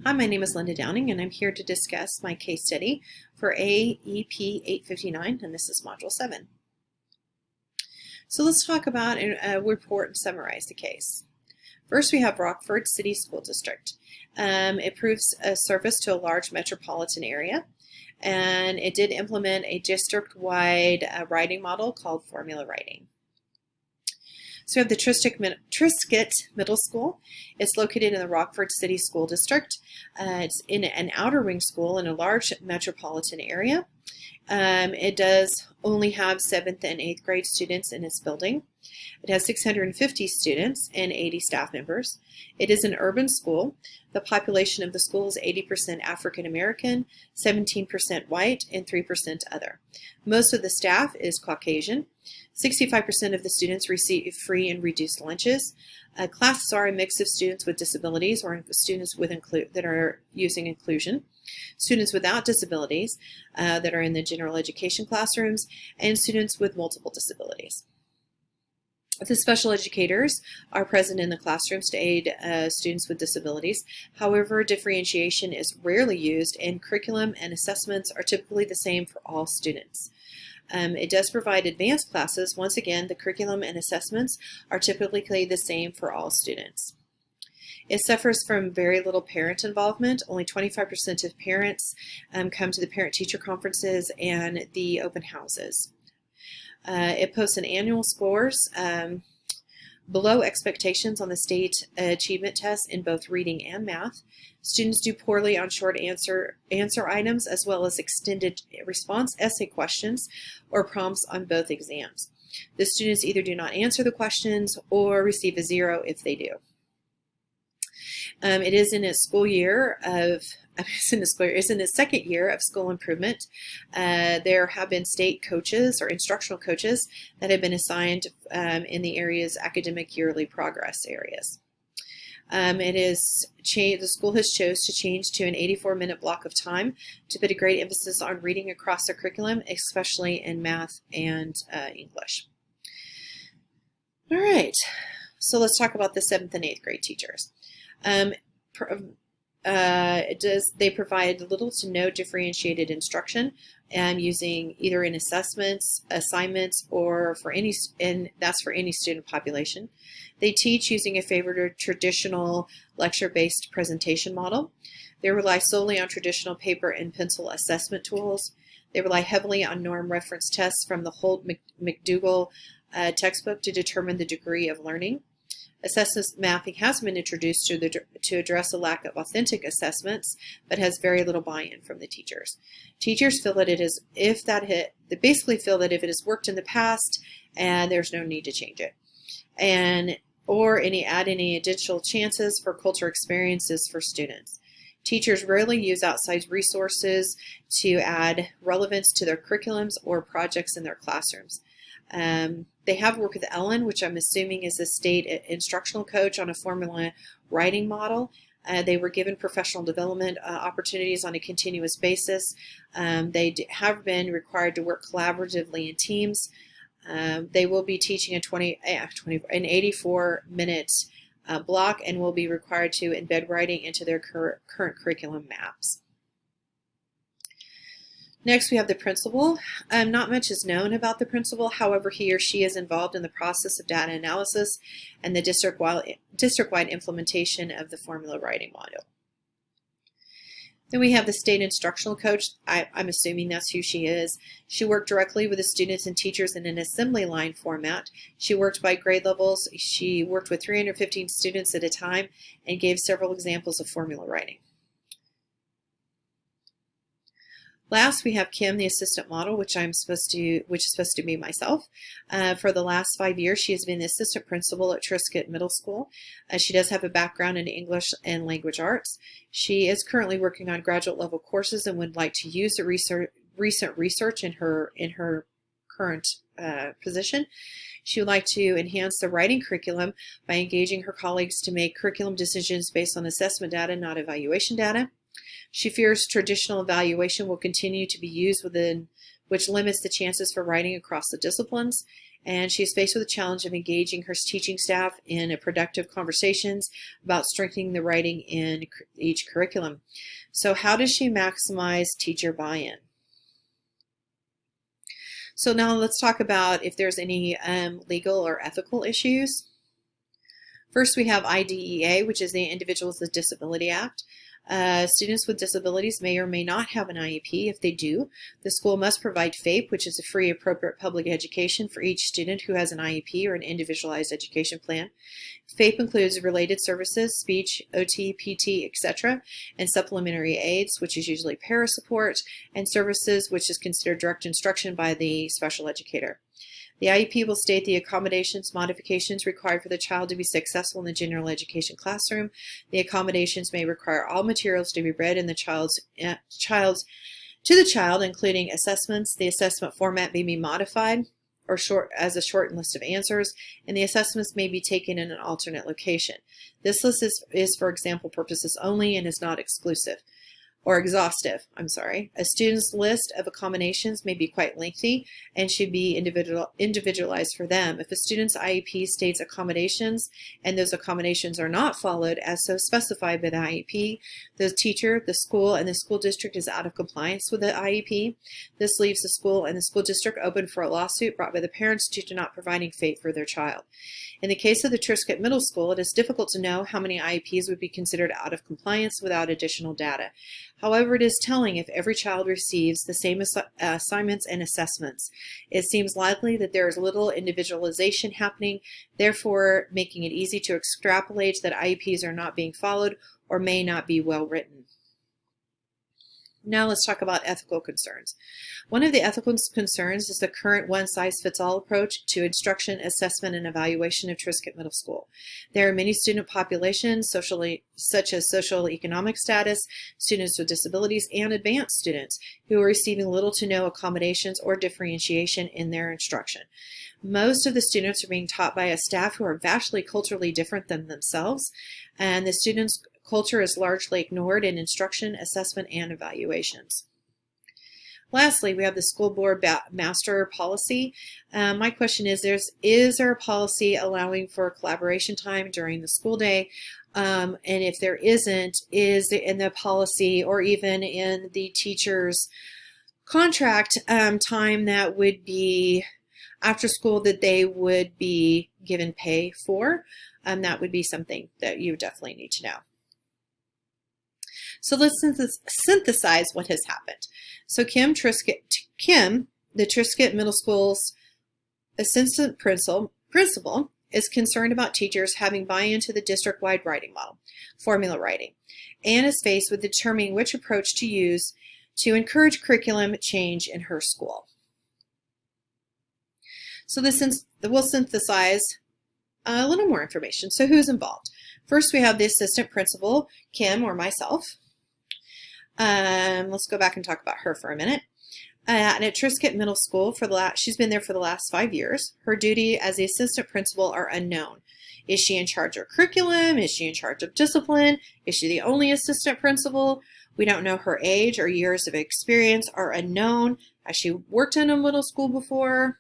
Hi, my name is Linda Downing, and I'm here to discuss my case study for AEP 859, and this is Module 7. So let's talk about a report and summarize the case. First, we have Rockford City School District. It proves a service to a large metropolitan area, and it did implement a district-wide writing model called formula writing. So we have the Triscuit Middle School. It's located in the Rockford City School District. It's in an outer ring school in a large metropolitan area. It does only have 7th and 8th grade students in its building. It has 650 students and 80 staff members. It is an urban school. The population of the school is 80% African American, 17% white, and 3% other. Most of the staff is Caucasian. 65% of the students receive free and reduced lunches. Classes are a mix of students with disabilities or students with that are using inclusion, students without disabilities that are in the general education classrooms, and students with multiple disabilities. The special educators are present in the classrooms to aid students with disabilities. However, differentiation is rarely used, and curriculum and assessments are typically the same for all students. It does provide advanced classes. Once again, the curriculum and assessments are typically the same for all students. It suffers from very little parent involvement. Only 25% of parents come to the parent-teacher conferences and the open houses. It posts an annual scores below expectations on the state achievement tests in both reading and math. Students do poorly on short answer items as well as extended response essay questions or prompts on both exams. The students either do not answer the questions or receive a 0 if they do. It is in its school year of it's in its second year of school improvement. There have been state coaches or instructional coaches that have been assigned in the area's academic yearly progress areas. The school has chose to change to an 84-minute block of time to put a great emphasis on reading across the curriculum, especially in math and English. All right, so let's talk about the 7th and 8th grade teachers. They provide little to no differentiated instruction using either in assessments, assignments, or that's for any student population. They teach using a favored traditional lecture-based presentation model. They rely solely on traditional paper and pencil assessment tools. They rely heavily on norm reference tests from the Holt-McDougall textbook to determine the degree of learning. Assessment mapping has been introduced to address a lack of authentic assessments, but has very little buy-in from the teachers. Teachers feel that they basically feel that if it has worked in the past, and there's no need to change it, or add any additional chances for cultural experiences for students. Teachers rarely use outside resources to add relevance to their curriculums or projects in their classrooms. They have worked with Ellen, which I'm assuming is a state instructional coach on a formula writing model. They were given professional development opportunities on a continuous basis. They have been required to work collaboratively in teams. They will be teaching an 84-minute block and will be required to embed writing into their current curriculum maps. Next, we have the principal. Not much is known about the principal. However, he or she is involved in the process of data analysis and the district-wide implementation of the formula writing module. Then we have the state instructional coach. I'm assuming that's who she is. She worked directly with the students and teachers in an assembly line format. She worked by grade levels. She worked with 315 students at a time and gave several examples of formula writing. Last, we have Kim, the assistant model, which is supposed to be myself. For the last 5 years, she has been the assistant principal at Triscuit Middle School. She does have a background in English and language arts. She is currently working on graduate level courses and would like to use the recent research in her current position. She would like to enhance the writing curriculum by engaging her colleagues to make curriculum decisions based on assessment data, not evaluation data. She fears traditional evaluation will continue to be used which limits the chances for writing across the disciplines. and she's faced with the challenge of engaging her teaching staff in a productive conversations about strengthening the writing in each curriculum. So how does she maximize teacher buy-in? So now let's talk about if there's any legal or ethical issues. First, we have IDEA, which is the Individuals with Disability Act. Students with disabilities may or may not have an IEP. If they do, the school must provide FAPE, which is a free appropriate public education for each student who has an IEP or an individualized education plan. FAPE includes related services, speech, OT, PT, etc., and supplementary aids, which is usually para support, and services, which is considered direct instruction by the special educator. The IEP will state the accommodations, modifications required for the child to be successful in the general education classroom. The accommodations may require all materials to be read in the child's to the child, including assessments. The assessment format may be modified or as a short list of answers, and the assessments may be taken in an alternate location. This list is for example purposes only and is not exclusive. Or exhaustive, A student's list of accommodations may be quite lengthy and should be individualized for them. If a student's IEP states accommodations and those accommodations are not followed as so specified by the IEP, the teacher, the school, and the school district is out of compliance with the IEP. This leaves the school and the school district open for a lawsuit brought by the parents due to not providing FAPE for their child. In the case of the Triscuit Middle School, it is difficult to know how many IEPs would be considered out of compliance without additional data. However, it is telling if every child receives the same assignments and assessments. It seems likely that there is little individualization happening, therefore making it easy to extrapolate that IEPs are not being followed or may not be well written. Now let's talk about ethical concerns. One of the ethical concerns is the current one-size-fits-all approach to instruction, assessment, and evaluation of Triscuit Middle School. There are many student populations, such as social economic status, students with disabilities, and advanced students who are receiving little to no accommodations or differentiation in their instruction. Most of the students are being taught by a staff who are vastly culturally different than themselves, and the students' culture is largely ignored in instruction, assessment, and evaluations. Lastly, we have the school board master policy. My question is there a policy allowing for collaboration time during the school day? And if there isn't, is it in the policy or even in the teacher's contract time that would be after school that they would be given pay for? That would be something that you definitely need to know. So let's synthesize what has happened. So Kim, the Triscuit Middle School's assistant principal, is concerned about teachers having buy-in to the district-wide writing model, formula writing, and is faced with determining which approach to use to encourage curriculum change in her school. So we'll synthesize a little more information. So who's involved? First, we have the assistant principal, Kim, or myself. Let's go back and talk about her for a minute. And at Triscuit Middle School, she's been there for the last 5 years. Her duty as the assistant principal are unknown. Is she in charge of curriculum? Is she in charge of discipline? Is she the only assistant principal? We don't know her age or years of experience are unknown. Has she worked in a middle school before?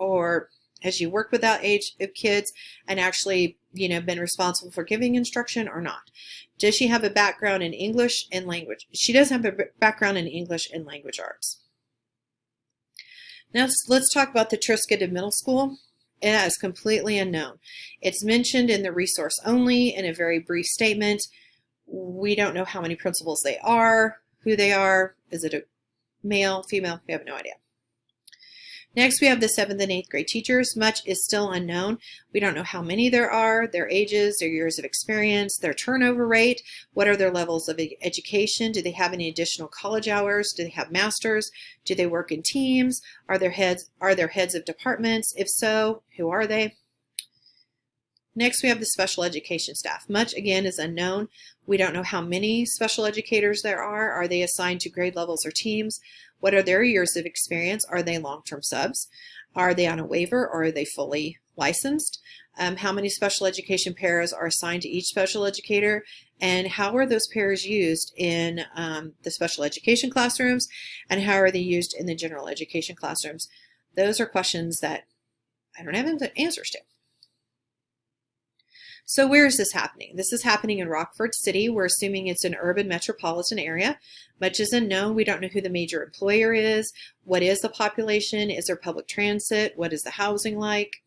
Or has she worked with that age of kids and actually, been responsible for giving instruction or not? Does she have a background in English and language? She does have a background in English and language arts. Now let's talk about the Triscuit Middle School. It is completely unknown. It's mentioned in the resource only in a very brief statement. We don't know how many principals they are, who they are. Is it a male, female? We have no idea. Next, we have the 7th and 8th grade teachers. Much is still unknown. We don't know how many there are, their ages, their years of experience, their turnover rate, what are their levels of education, do they have any additional college hours, do they have masters, do they work in teams, are there heads of departments? If so, who are they? Next, we have the special education staff. Much, again, is unknown. We don't know how many special educators there are. Are they assigned to grade levels or teams? What are their years of experience? Are they long-term subs? Are they on a waiver or are they fully licensed? How many special education pairs are assigned to each special educator? And how are those pairs used in the special education classrooms? And how are they used in the general education classrooms? Those are questions that I don't have answers to. So where is this happening? This is happening in Rockford City. We're assuming it's an urban metropolitan area. Much is unknown. We don't know who the major employer is. What is the population? Is there public transit? What is the housing like?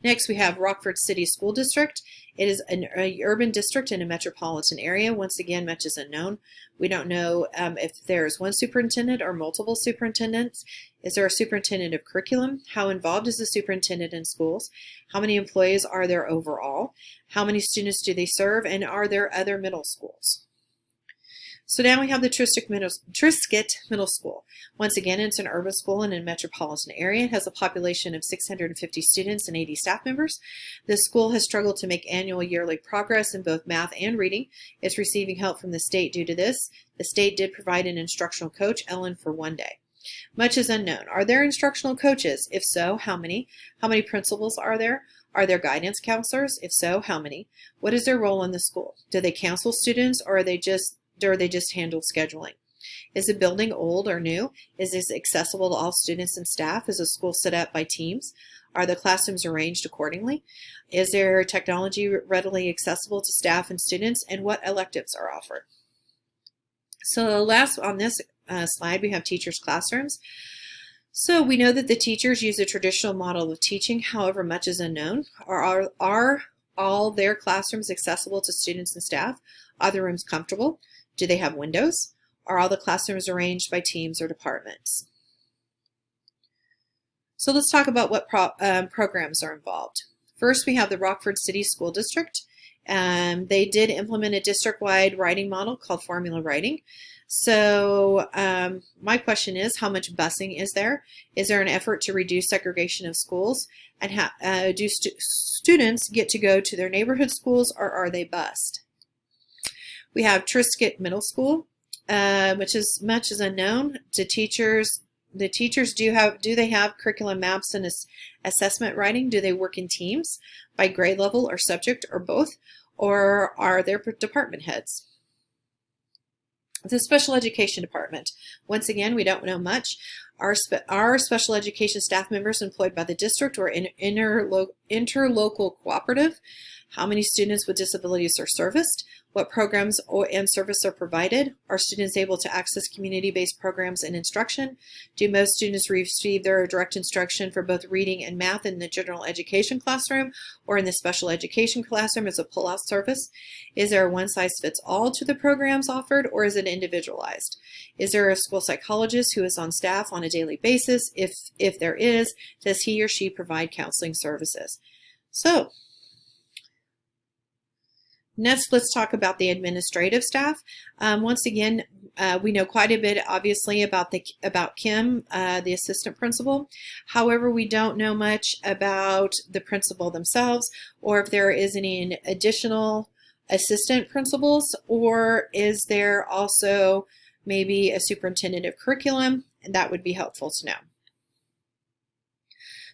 Next, we have Rockford City School District. It is an urban district in a metropolitan area. Once again, much is unknown. We don't know if there's one superintendent or multiple superintendents. Is there a superintendent of curriculum? How involved is the superintendent in schools? How many employees are there overall? How many students do they serve? And are there other middle schools? So now we have the Trisket Middle School. Once again, it's an urban school in a metropolitan area. It has a population of 650 students and 80 staff members. This school has struggled to make annual yearly progress in both math and reading. It's receiving help from the state due to this. The state did provide an instructional coach, Ellen, for one day. Much is unknown. Are there instructional coaches? If so, how many? How many principals are there? Are there guidance counselors? If so, how many? What is their role in the school? Do they counsel students, or are they just handle scheduling? Is the building old or new? Is this accessible to all students and staff? Is the school set up by teams? Are the classrooms arranged accordingly? Is there technology readily accessible to staff and students? And what electives are offered? So last on this slide, we have teachers' classrooms. So we know that the teachers use a traditional model of teaching. However, much is unknown. Are all their classrooms accessible to students and staff? Are the rooms comfortable? Do they have windows? Are all the classrooms arranged by teams or departments? So let's talk about what programs are involved. First, we have the Rockford City School District. They did implement a district-wide writing model called formula writing. So my question is, how much busing is there? Is there an effort to reduce segregation of schools? And do students get to go to their neighborhood schools, or are they bused? We have Trisket Middle School, which is much is unknown. The teachers do they have curriculum maps and assessment writing? Do they work in teams by grade level or subject or both? Or are there department heads? The special education department. Once again, we don't know much. Are special education staff members employed by the district or interlocal cooperative? How many students with disabilities are serviced? What programs and service are provided? Are students able to access community-based programs and instruction? Do most students receive their direct instruction for both reading and math in the general education classroom or in the special education classroom as a pull-out service? Is there a one-size-fits-all to the programs offered, or is it individualized? Is there a school psychologist who is on staff on a daily basis? If there is, does he or she provide counseling services? So, next, let's talk about the administrative staff. Once again, we know quite a bit, obviously, about Kim, the assistant principal. However, we don't know much about the principal themselves, or if there is any additional assistant principals, or is there also maybe a superintendent of curriculum, and that would be helpful to know.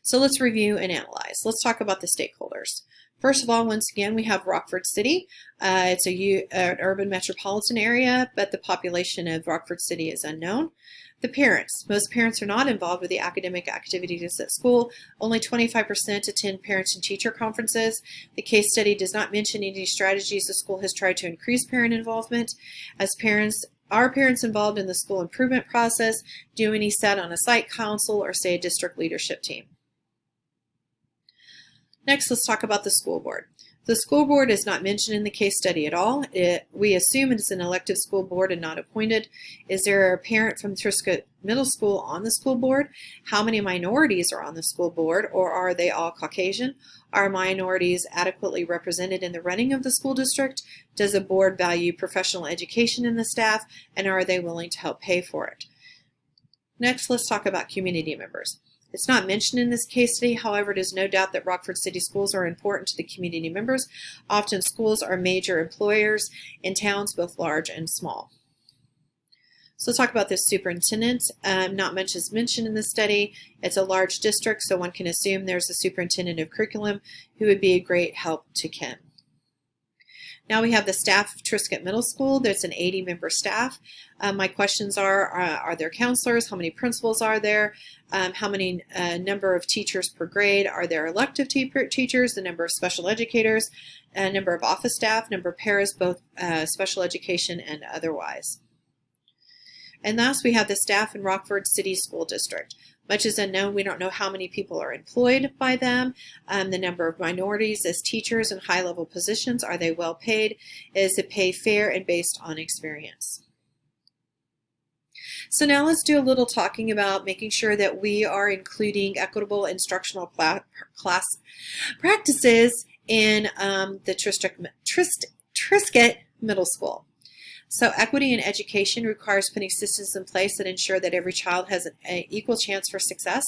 So let's review and analyze. Let's talk about the stakeholders. First of all, once again, we have Rockford City. It's an urban metropolitan area, but the population of Rockford City is unknown. The parents. Most parents are not involved with the academic activities at school. Only 25% attend parents and teacher conferences. The case study does not mention any strategies the school has tried to increase parent involvement. Are parents involved in the school improvement process? Do any sit on a site council or say a district leadership team? Next, let's talk about the school board. The school board is not mentioned in the case study at all. We assume it is an elected school board and not appointed. Is there a parent from Trisket Middle School on the school board? How many minorities are on the school board, or are they all Caucasian? Are minorities adequately represented in the running of the school district? Does the board value professional education in the staff, and are they willing to help pay for it? Next, let's talk about community members. It's not mentioned in this case study. However, it is no doubt that Rockford City schools are important to the community members. Often schools are major employers in towns, both large and small. So let's talk about this superintendent. Not much is mentioned in the study. It's a large district, so one can assume there's a superintendent of curriculum who would be a great help to Kim. Now we have the staff of Triscuit Middle School. There's an 80-member staff. My questions are there counselors? How many principals are there? How many number of teachers per grade? Are there elective teachers? The number of special educators, number of office staff, number of paras, both special education and otherwise. And last, we have the staff in Rockford City School District. Much is unknown. We don't know how many people are employed by them. The number of minorities as teachers in high-level positions. Are they well paid? Is the pay fair and based on experience? So now let's do a little talking about making sure that we are including equitable instructional class practices in the Triscuit Middle School. So equity in education requires putting systems in place that ensure that every child has an equal chance for success.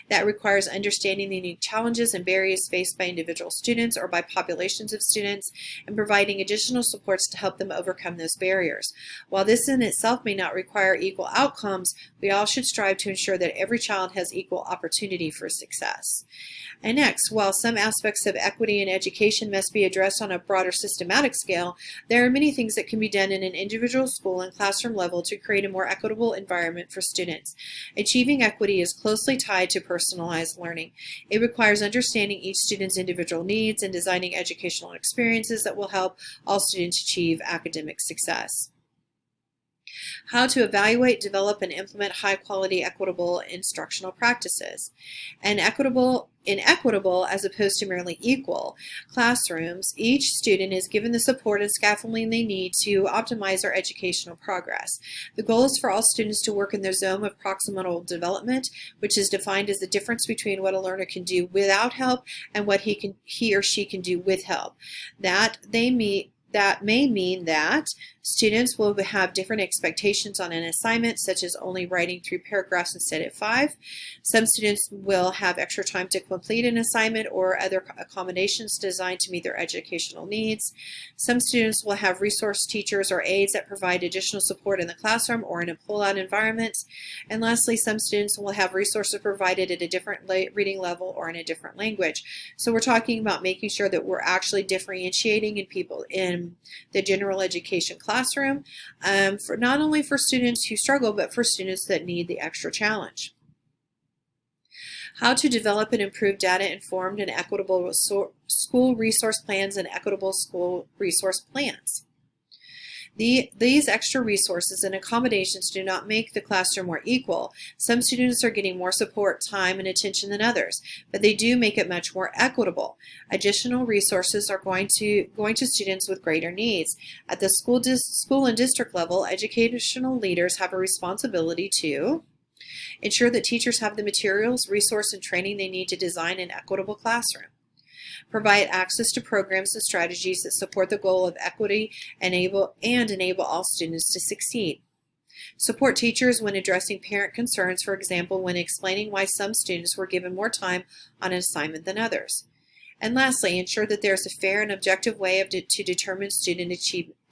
That requires understanding the unique challenges and barriers faced by individual students or by populations of students and providing additional supports to help them overcome those barriers. While this in itself may not require equal outcomes, we all should strive to ensure that every child has equal opportunity for success. And next, while some aspects of equity in education must be addressed on a broader systematic scale, there are many things that can be done in an individual school and classroom level to create a more equitable environment for students. Achieving equity is closely tied to personalized learning. It requires understanding each student's individual needs and designing educational experiences that will help all students achieve academic success. How to evaluate, develop, and implement high-quality, equitable instructional practices. In equitable as opposed to merely equal classrooms, each student is given the support and scaffolding they need to optimize their educational progress. The goal is for all students to work in their zone of proximal development, which is defined as the difference between what a learner can do without help and what he or she can do with help. That may mean that students will have different expectations on an assignment, such as only writing 3 paragraphs instead of 5. Some students will have extra time to complete an assignment or other accommodations designed to meet their educational needs. Some students will have resource teachers or aides that provide additional support in the classroom or in a pull-out environment. And lastly, some students will have resources provided at a different reading level or in a different language. So we're talking about making sure that we're actually differentiating in the general education classroom, for not only for students who struggle, but for students that need the extra challenge. How to develop and improve data-informed and equitable school resource plans and equitable school resource plans. These extra resources and accommodations do not make the classroom more equal. Some students are getting more support, time, and attention than others, but they do make it much more equitable. Additional resources are going to students with greater needs. At the school and district level, educational leaders have a responsibility to ensure that teachers have the materials, resource, and training they need to design an equitable classroom. Provide access to programs and strategies that support the goal of equity and enable all students to succeed. Support teachers when addressing parent concerns, for example, when explaining why some students were given more time on an assignment than others. And lastly, ensure that there is a fair and objective way to determine student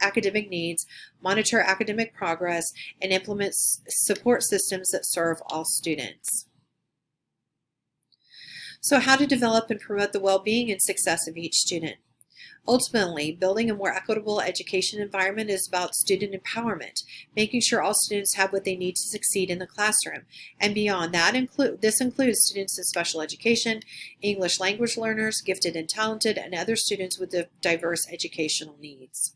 academic needs, monitor academic progress, and implement support systems that serve all students. So how to develop and promote the well-being and success of each student. Ultimately, building a more equitable education environment is about student empowerment, making sure all students have what they need to succeed in the classroom. And beyond that, this includes students in special education, English language learners, gifted and talented, and other students with diverse educational needs.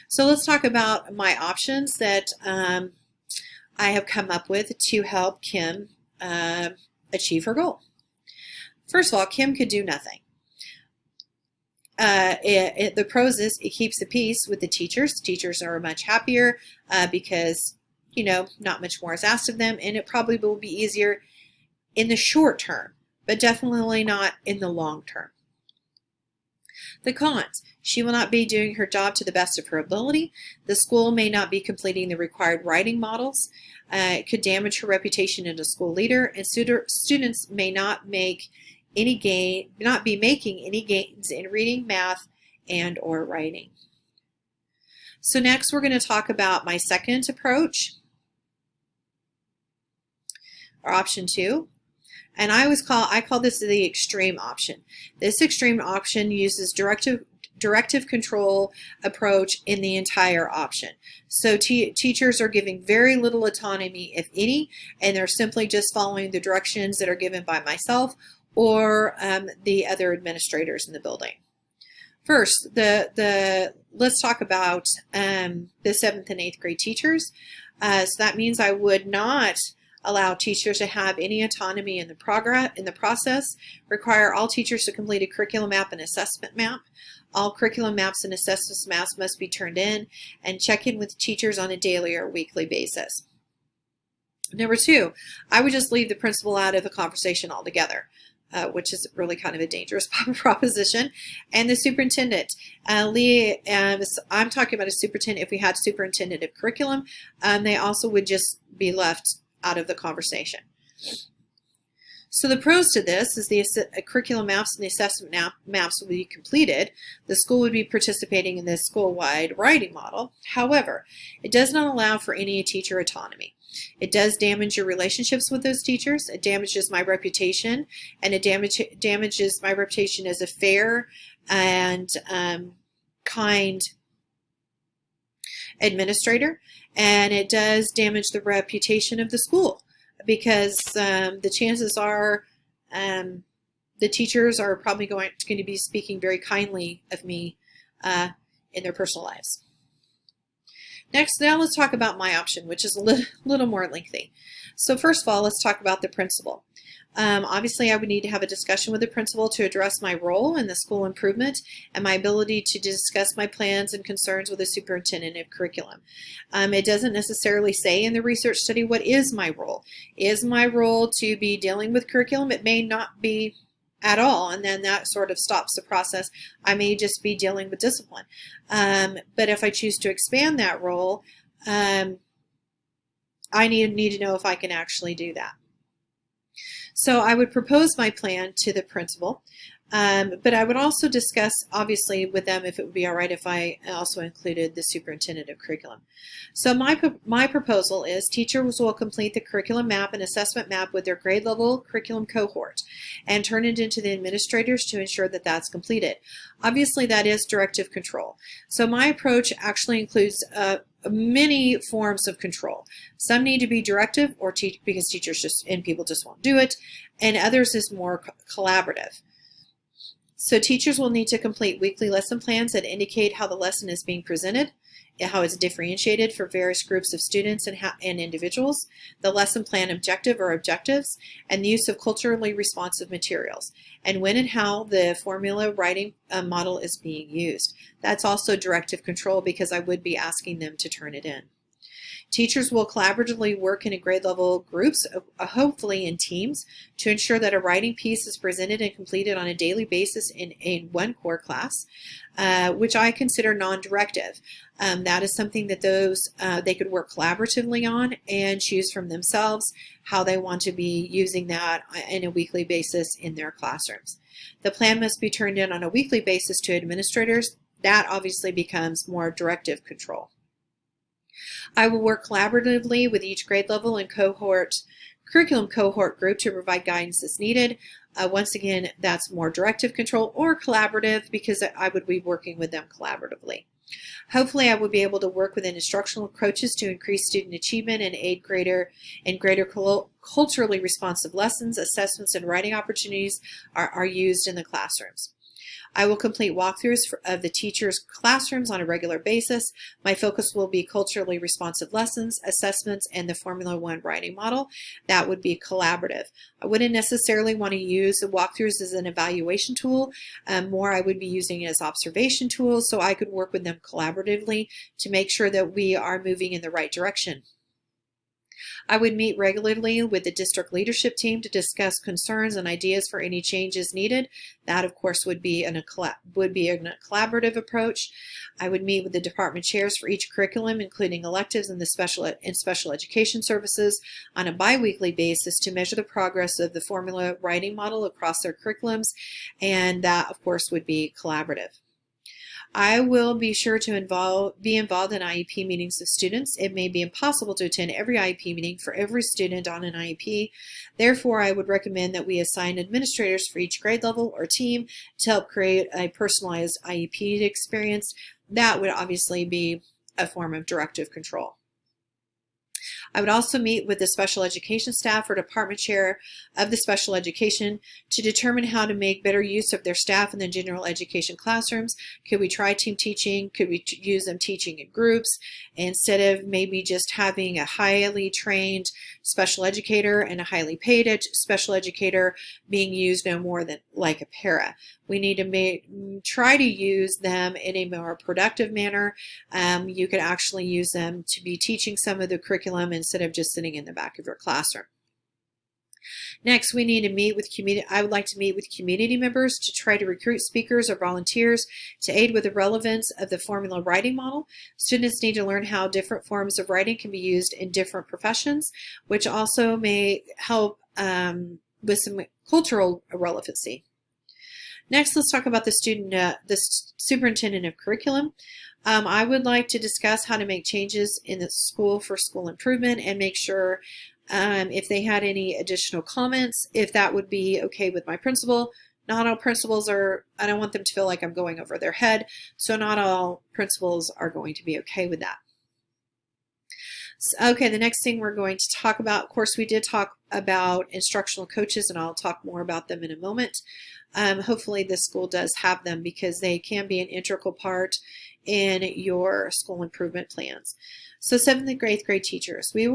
So let's talk about my options that I have come up with to help Kim achieve her goal. First of all, Kim could do nothing. The pros is it keeps the peace with the teachers. Teachers are much happier because, not much more is asked of them, and it probably will be easier in the short term, but definitely not in the long term. The cons: she will not be doing her job to the best of her ability. The school may not be completing the required writing models. It could damage her reputation as a school leader, and students may not be making any gains in reading, math, and or writing. So next we're going to talk about my second approach, or option 2. And I call this the extreme option. This extreme option uses directive control approach in the entire option. So teachers are giving very little autonomy, if any, and they're simply just following the directions that are given by myself or the other administrators in the building. First, let's talk about the 7th and 8th grade teachers. So that means I would not allow teachers to have any autonomy in the process, require all teachers to complete a curriculum map and assessment map. All curriculum maps and assessment maps must be turned in, and check in with teachers on a daily or weekly basis. Number 2, I would just leave the principal out of the conversation altogether. Which is really kind of a dangerous proposition. And the superintendent, I'm talking about a superintendent. If we had superintendent of curriculum, they also would just be left out of the conversation. So the pros to this is the curriculum maps and the assessment maps will be completed. The school would be participating in the school-wide writing model. However, it does not allow for any teacher autonomy. It does damage your relationships with those teachers. It damages my reputation, and it damages my reputation as a fair and kind administrator. And it does damage the reputation of the school, because the chances are the teachers are probably going to be speaking very kindly of me in their personal lives. Next, now let's talk about my option, which is a little more lengthy. So first of all, let's talk about the principal. Obviously, I would need to have a discussion with the principal to address my role in the school improvement and my ability to discuss my plans and concerns with the superintendent of curriculum. It doesn't necessarily say in the research study what is my role. Is my role to be dealing with curriculum? It may not be at all, and then that sort of stops the process. I may just be dealing with discipline. But if I choose to expand that role, I need to know if I can actually do that. So I would propose my plan to the principal, but I would also discuss, obviously, with them if it would be all right if I also included the superintendent of curriculum. So my proposal is teachers will complete the curriculum map and assessment map with their grade level curriculum cohort and turn it into the administrators to ensure that that's completed. Obviously, that is directive control. So my approach actually includes many forms of control. Some need to be directive or because teachers and people just won't do it, and others is more collaborative. So teachers will need to complete weekly lesson plans that indicate how the lesson is being presented, how it's differentiated for various groups of students and individuals, the lesson plan objective or objectives, and the use of culturally responsive materials, and when and how the formula writing model is being used. That's also directive control because I would be asking them to turn it in. Teachers will collaboratively work in grade level groups, hopefully in teams, to ensure that a writing piece is presented and completed on a daily basis in one core class, which I consider non-directive. That is something that they could work collaboratively on and choose from themselves how they want to be using that on a weekly basis in their classrooms. The plan must be turned in on a weekly basis to administrators. That obviously becomes more directive control. I will work collaboratively with each grade level and curriculum cohort group to provide guidance as needed. Once again, that's more directive control or collaborative because I would be working with them collaboratively. Hopefully, I will be able to work with instructional coaches to increase student achievement and aid greater culturally responsive lessons, assessments, and writing opportunities are used in the classrooms. I will complete walkthroughs of the teachers' classrooms on a regular basis. My focus will be culturally responsive lessons, assessments, and the Formula 1 writing model. That would be collaborative. I wouldn't necessarily want to use the walkthroughs as an evaluation tool. More I would be using it as observation tools so I could work with them collaboratively to make sure that we are moving in the right direction. I would meet regularly with the district leadership team to discuss concerns and ideas for any changes needed. That, of course, would be a collaborative approach. I would meet with the department chairs for each curriculum, including electives and special education services, on a biweekly basis to measure the progress of the formula writing model across their curriculums, and that, of course, would be collaborative. I will be sure to be involved in IEP meetings with students. It may be impossible to attend every IEP meeting for every student on an IEP. Therefore, I would recommend that we assign administrators for each grade level or team to help create a personalized IEP experience. That would obviously be a form of directive control. I would also meet with the special education staff or department chair of the special education to determine how to make better use of their staff in the general education classrooms. Could we try team teaching? Could we use them teaching in groups instead of maybe just having a highly trained special educator and a highly paid special educator being used no more than like a para? We need to try to use them in a more productive manner. You could actually use them to be teaching some of the curriculum instead of just sitting in the back of your classroom. Next, we need to meet with I would like to meet with community members to try to recruit speakers or volunteers to aid with the relevance of the formula writing model. Students need to learn how different forms of writing can be used in different professions, which also may help with some cultural relevancy. Next, let's talk about the superintendent of curriculum. I would like to discuss how to make changes in the school for school improvement and make sure if they had any additional comments, if that would be okay with my principal. Not all principals are, I don't want them to feel like I'm going over their head, so not all principals are going to be okay with that. Okay, the next thing we're going to talk about, of course, we did talk about instructional coaches, and I'll talk more about them in a moment. Hopefully this school does have them because they can be an integral part in your school improvement plans. So 7th and 8th grade teachers, they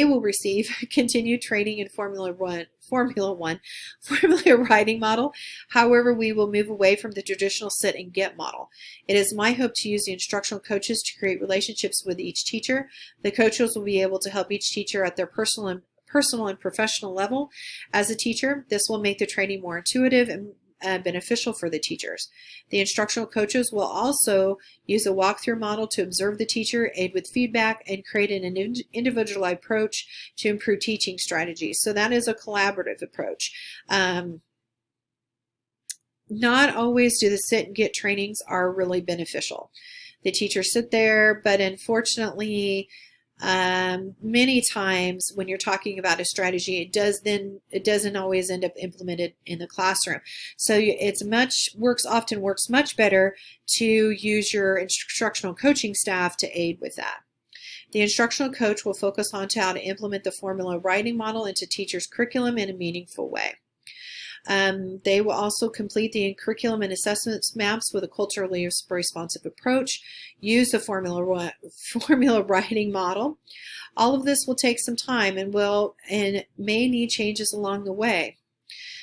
will receive continued training in Formula writing model. However, we will move away from the traditional sit and get model. It is my hope to use the instructional coaches to create relationships with each teacher. The coaches will be able to help each teacher at their personal and professional level. As a teacher, this will make the training more intuitive and beneficial for the teachers. The instructional coaches will also use a walkthrough model to observe the teacher, aid with feedback, and create an individualized approach to improve teaching strategies. So that is a collaborative approach. Not always do the sit and get trainings are really beneficial. The teachers sit there, but unfortunately, many times when you're talking about a strategy, it doesn't always end up implemented in the classroom. So it's often works much better to use your instructional coaching staff to aid with that. The instructional coach will focus on how to implement the formula writing model into teachers' curriculum in a meaningful way. They will also complete the curriculum and assessments maps with a culturally responsive approach, use the formula writing model. All of this will take some time and may need changes along the way.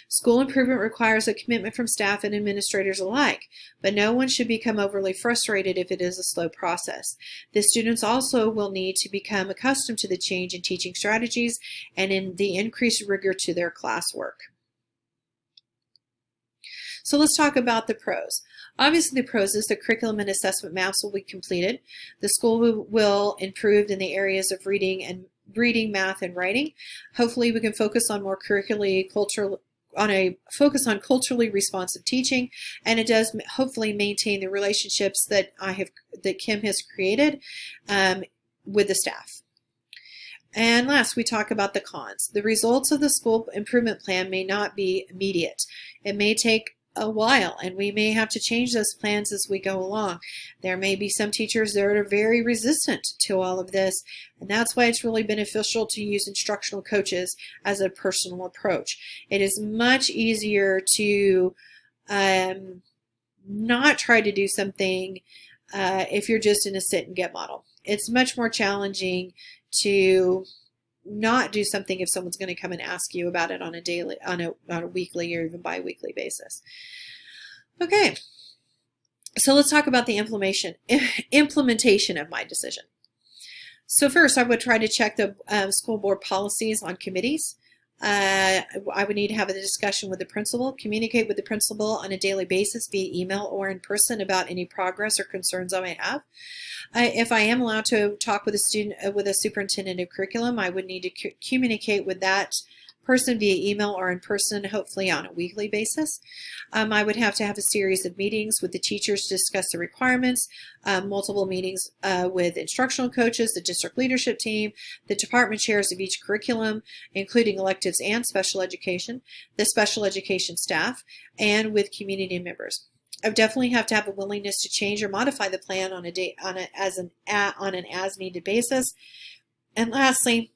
School improvement requires a commitment from staff and administrators alike, but no one should become overly frustrated if it is a slow process. The students also will need to become accustomed to the change in teaching strategies and in the increased rigor to their classwork. So let's talk about the pros. Obviously, the pros is the curriculum and assessment maps will be completed. The school will improve in the areas of reading, math, and writing. Hopefully, we can focus on more culturally responsive teaching, and it does hopefully maintain the relationships that Kim has created with the staff. And last, we talk about the cons. The results of the school improvement plan may not be immediate. It may take a while, and we may have to change those plans as we go along. There may be some teachers that are very resistant to all of this, and that's why it's really beneficial to use instructional coaches as a personal approach. It is much easier to not try to do something if you're just in a sit and get model. It's much more challenging to not do something if someone's going to come and ask you about it on a weekly or even bi-weekly basis. Okay, so let's talk about the implementation of my decision. So first, I would try to check the school board policies on committees. I would need to have a discussion with the principal, communicate with the principal on a daily basis via email or in person about any progress or concerns I may have. If I am allowed to talk with a superintendent of curriculum, I would need to communicate with that person via email or in person, hopefully on a weekly basis. I would have to have a series of meetings with the teachers to discuss the requirements, multiple meetings with instructional coaches, the district leadership team, the department chairs of each curriculum, including electives and special education, the special education staff, and with community members. I would definitely have to have a willingness to change or modify the plan on an as-needed basis. And lastly,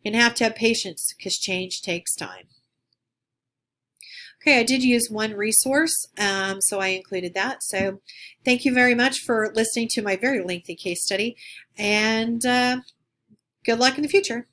you're going to have patience because change takes time. Okay, I did use one resource, so I included that. So thank you very much for listening to my very lengthy case study, and good luck in the future.